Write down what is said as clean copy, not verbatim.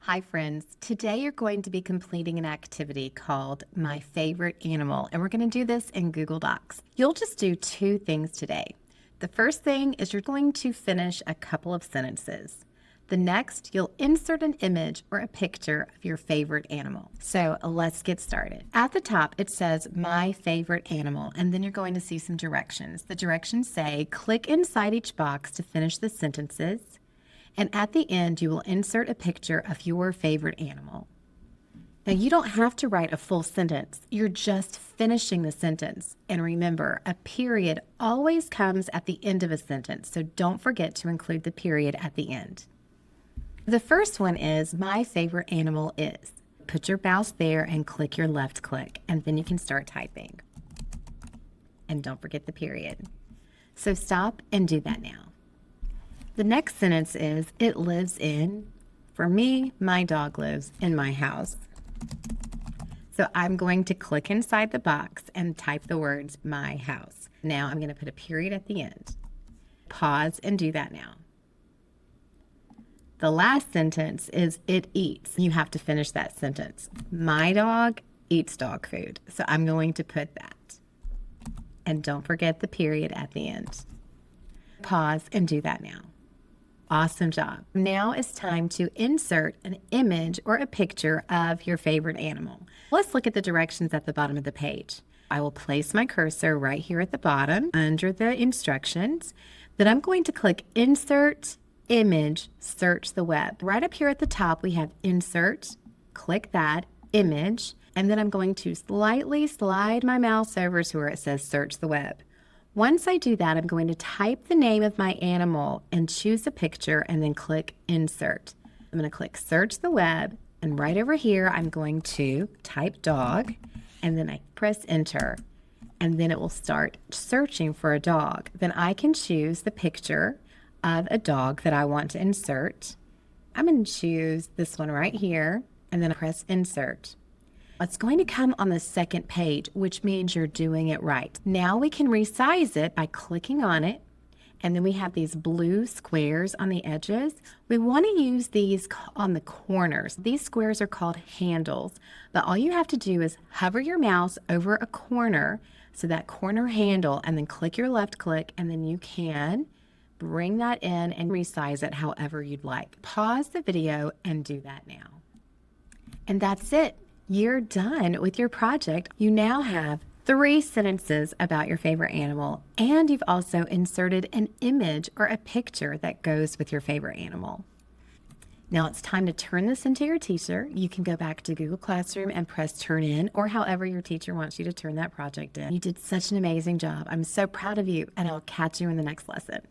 Hi friends, today you're going to be completing an activity called My Favorite Animal, and we're going to do this in Google Docs. You'll just do two things today. The first thing is you're going to finish a couple of sentences. The next, you'll insert an image or a picture of your favorite animal. So let's get started. At the top, it says My Favorite Animal, and then you're going to see some directions. The directions say, click inside each box to finish the sentences. And at the end, you will insert a picture of your favorite animal. Now, you don't have to write a full sentence. You're just finishing the sentence. And remember, a period always comes at the end of a sentence, so don't forget to include the period at the end. The first one is, my favorite animal is. Put your mouse there and click your left click, and then you can start typing. And don't forget the period. So stop and do that now. The next sentence is, it lives in, for me, my dog lives in my house. So I'm going to click inside the box and type the words, my house. Now I'm going to put a period at the end. Pause and do that now. The last sentence is, it eats. You have to finish that sentence. My dog eats dog food. So I'm going to put that. And don't forget the period at the end. Pause and do that now. Awesome job. Now it's time to insert an image or a picture of your favorite animal. Let's look at the directions at the bottom of the page. I will place my cursor right here at the bottom under the instructions. Then I'm going to click Insert, Image, Search the Web. Right up here at the top, we have Insert. Click that, Image, and then I'm going to slightly slide my mouse over to where it says Search the Web. Once I do that, I'm going to type the name of my animal and choose a picture and then click Insert. I'm going to click Search the Web, and right over here, I'm going to type dog, and then I press Enter, and then it will start searching for a dog. Then I can choose the picture of a dog that I want to insert. I'm going to choose this one right here, and then I press Insert. It's going to come on the second page, which means you're doing it right. Now we can resize it by clicking on it, and then we have these blue squares on the edges. We want to use these on the corners. These squares are called handles, but all you have to do is hover your mouse over a corner, so that corner handle, and then click your left click, and then you can bring that in and resize it however you'd like. Pause the video and do that now. And that's it. You're done with your project. You now have 3 sentences about your favorite animal, and you've also inserted an image or a picture that goes with your favorite animal. Now it's time to turn this into your teacher. You can go back to Google Classroom and press Turn In, or however your teacher wants you to turn that project in. You did such an amazing job. I'm so proud of you, and I'll catch you in the next lesson.